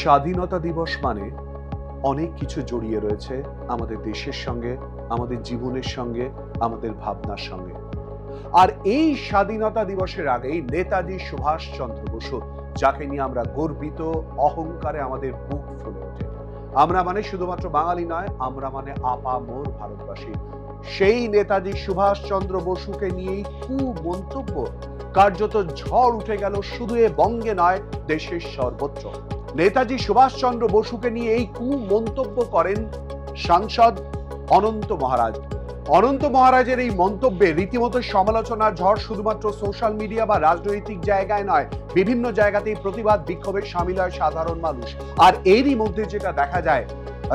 স্বাধীনতা দিবস মানে অনেক কিছু জড়িয়ে রয়েছে আমাদের দেশের সঙ্গে, আমাদের জীবনের সঙ্গে, আমাদের ভাবনার সঙ্গে। আর এই স্বাধীনতা দিবসের আগেই নেতাজি সুভাষচন্দ্র বসু, যাকে নিয়ে আমরা গর্বিত, অহংকারে আমাদের বুক ফুলে ওঠে। আমরা মানে শুধুমাত্র বাঙালি নয়, আমরা মানে আপামর ভারতবাসী। সেই নেতাজি সুভাষচন্দ্র বসুকে নিয়েই মন্তব্য, কার্যত ঝড় উঠে গেল শুধু এ বঙ্গে নয়, দেশের সর্বত্র। নেতাজি সুভাষচন্দ্র বসুকে নিয়ে এই মন্তব্য করেন সাংসদ অনন্ত মহারাজ। অনন্ত মহারাজের এই মন্তব্যে রীতিমতো সমালোচনার ঝড় শুধুমাত্র সোশ্যাল মিডিয়া বা রাজনৈতিক জায়গায় নয়, বিভিন্ন জায়গাতেই প্রতিবাদ বিক্ষোভে সামিল হয় সাধারণ মানুষ। আর এরই মধ্যে যেটা দেখা যায়,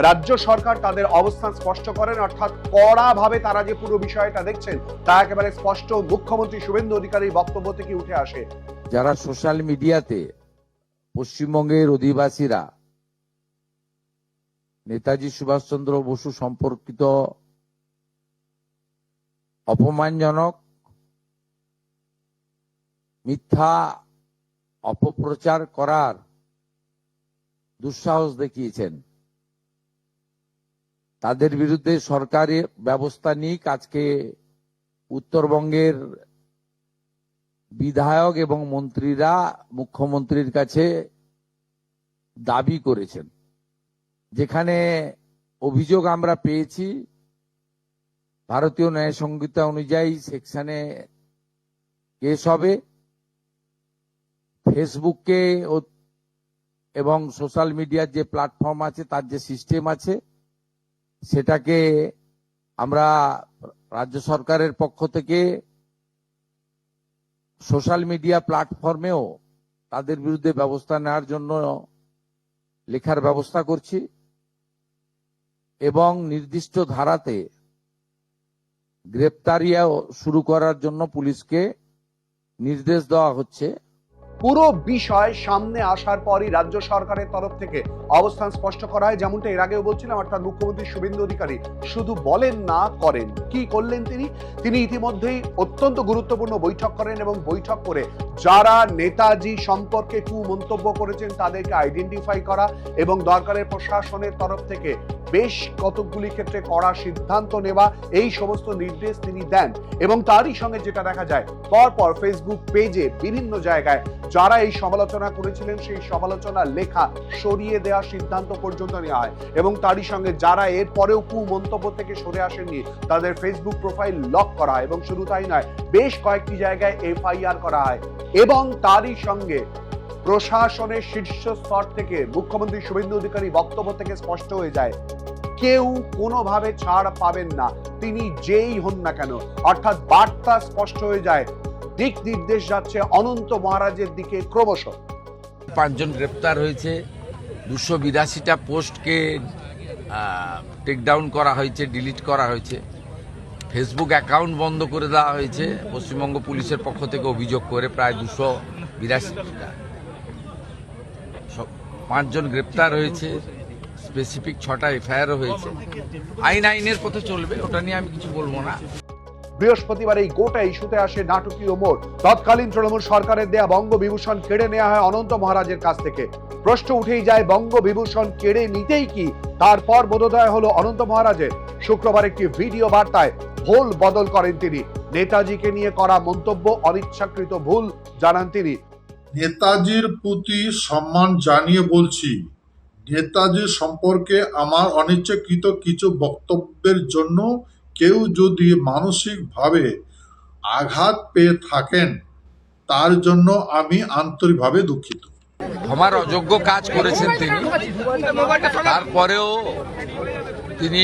রাজ্য সরকার তাদের অবস্থান স্পষ্ট করেন, অর্থাৎ কড়াভাবে তারা যে পুরো বিষয়টা দেখছেন তা একেবারে স্পষ্ট মুখ্যমন্ত্রী শুভেন্দু অধিকারীর বক্তব্য থেকে উঠে আসে। যারা সোশ্যাল মিডিয়াতে পশ্চিমবঙ্গের অধিবাসীরা নেতাজি সুভাষচন্দ্র বসু সম্পর্কিত অপমানজনক মিথ্যা অপপ্রচার করার দুঃসাহস দেখিয়েছেন, তাদের বিরুদ্ধে সরকারি ব্যবস্থা নিক আজকে উত্তরবঙ্গের বিধায়ক এবং মন্ত্রীরা মুখ্যমন্ত্রীর কাছে দাবি করেছেন। যেখানে অভিযোগ আমরা পেয়েছি, ভারতীয় ন্যায় সংহিতা অনুযায়ী সেকশনে কেস হবে। ফেসবুককে এবং সোশ্যাল মিডিয়ার যে প্ল্যাটফর্ম আছে, তার যে সিস্টেম আছে, সেটাকে আমরা রাজ্য সরকারের পক্ষ থেকে সোশ্যাল মিডিয়া প্ল্যাটফর্মেও তাদের বিরুদ্ধে ব্যবস্থা নেওয়ার জন্য লেখার ব্যবস্থা করছি এবং নির্দিষ্ট ধারাতে গ্রেপ্তারিও শুরু করার জন্য পুলিশকে নির্দেশ দেওয়া হচ্ছে। পুরো বিষয় সামনে আসার পরই রাজ্য সরকারের তরফ থেকে অবস্থান স্পষ্ট করা হয়। যেমনটা এর আগেও বলছিলাম, অর্থাৎ মুখ্যমন্ত্রী শুভেন্দু অধিকারী শুধু বলেন না, করেন। কি করলেন তিনি ইতিমধ্যেই অত্যন্ত গুরুত্বপূর্ণ বৈঠক করেন এবং বৈঠক করে যারা নেতাজি সম্পর্কে মন্তব্য করেছেন তাদেরকে আইডেন্টিফাই করা এবং দরকারের প্রশাসনের তরফ থেকে বেশ কতগুলি ক্ষেত্রে কড়া সিদ্ধান্ত নেওয়া, এই সমস্ত নির্দেশ তিনি দেন। এবং তারই সঙ্গে যেটা দেখা যায়, পরপর ফেসবুক পেজে বিভিন্ন জায়গায় যারা এই সমালোচনা করেছিলেন সেই সমালোচনা লেখা সরিয়ে দেওয়ার সিদ্ধান্ত পর্যন্ত নেওয়া হয়। এবং তারই সঙ্গে যারা এর পরেও মন্তব্য থেকে সরে আসেননি তাদের ফেসবুক প্রোফাইল লক করা হয় এবং শুধু তাই নয়, বেশ কয়েকটি জায়গায় FIR করা হয়। এবং তারই সঙ্গে প্রশাসনের শীর্ষ স্তর থেকে মুখ্যমন্ত্রী শুভেন্দু অধিকারী বক্তব্য থেকে স্পষ্ট হয়ে যায়, কেউ কোনোভাবে ছাড় পাবেন না, তিনি যেই হন না কেন। অর্থাৎ বার্তা স্পষ্ট হয়ে যায়, দিক নির্দেশ যাচ্ছে অনন্ত মহারাজের দিকে ক্রমশ। 5 জন গ্রেপ্তার হয়েছে, 282টা পোস্টকে টেকডাউন করা হয়েছে, ডিলিট করা হয়েছে, ফেসবুক অ্যাকাউন্ট বন্ধ করে দেওয়া হয়েছে পশ্চিমবঙ্গ পুলিশের পক্ষ থেকে অভিযোগ করে প্রায় 282টা। 5 জন গ্রেপ্তার হয়েছে, স্পেসিফিক 6টা FIR হয়েছে। আইনের পথে চলবে, ওটা নিয়ে আমি কিছু বলবো না। বৃহস্পতিবার এই গোটা ইস্যুতে আসে নাটকীয় মোড়। তৎকালীন তৃণমূল সরকারের দেয়া বঙ্গবিভূষণ কেড়ে নেওয়া হয় অনন্ত মহারাজের কাছ থেকে। প্রশ্ন উঠেই যায়, বঙ্গবিভূষণ কেড়ে নিতেই কি তারপর বোধোদয় হলো অনন্ত মহারাজের? শুক্রবার একটি ভিডিও বার্তায় ভুল বদল করেন তিনি। নেতাজিকে নিয়ে করা মন্তব্য অনিচ্ছাকৃত ভুল জানান তিনি। নেতাজির প্রতি সম্মান জানিয়ে বলছি, নেতাজি সম্পর্কে আমার অনিচ্ছাকৃত কিছু বক্তব্যের জন্য কেউ যদি মানসিকভাবে আঘাত পেয়ে থাকেন তার জন্য আমি আন্তরিকভাবে দুঃখিত। ক্ষমার অযোগ্য কাজ করেছেন তিনি, তারপরেও তিনি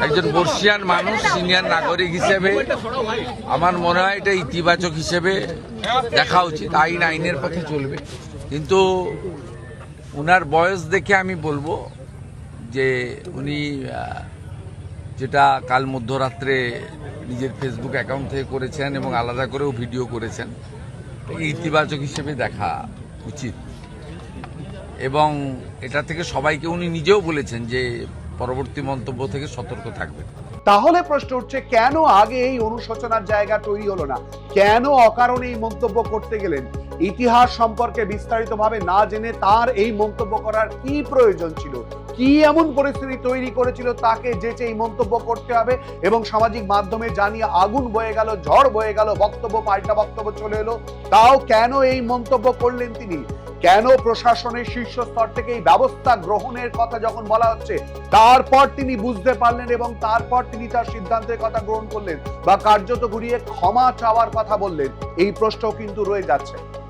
একজন বর্ষিয়ান মানুষ, সিনিয়র নাগরিক হিসেবে আমার মনে হয় এটা ইতিবাচক হিসেবে দেখা উচিত। আইনের পথে চলবে, কিন্তু উনার বয়স দেখে আমি বলবো যে উনি যেটা কাল মধ্যরাত্রে নিজের ফেসবুক অ্যাকাউন্ট থেকে করেছেন এবং আলাদা করেও ভিডিও করেছেন, ইতিবাচক হিসেবে দেখা উচিত। এবং এটা থেকে সবাইকে উনি নিজেও বলেছেন যে পরবর্তী মন্তব্য থেকে সতর্ক থাকবেন। তাহলে প্রশ্ন উঠছে, কেন আগে এই অনুশোচনার জায়গা তৈরি হলো না? কেন অকারণে এই মন্তব্য করতে গেলেন? ইতিহাস সম্পর্কে বিস্তারিতভাবে না জেনে তার এই মন্তব্য করার কি প্রয়োজন ছিল? কি এমন পরিস্থিতি তৈরি করেছিল তাকে যেচে এই মন্তব্য করতে হবে? এবং সামাজিক মাধ্যমে জানিয়ে আগুন বয়ে গেল, ঝড় বয়ে গেল, বক্তব্য পাল্টা বক্তব্য চলে এলো, তাও কেন এই মন্তব্য করলেন তিনি? কেন প্রশাসনের শীর্ষ স্তর থেকে এই ব্যবস্থা গ্রহণের কথা যখন বলা হচ্ছে তারপর তিনি বুঝতে পারলেন এবং তারপর তিনি তার সিদ্ধান্তের কথা গ্রহণ করলেন বা কার্যত ঘুরিয়ে ক্ষমা চাওয়ার কথা বললেন? এই প্রশ্নও কিন্তু রয়ে যাচ্ছে।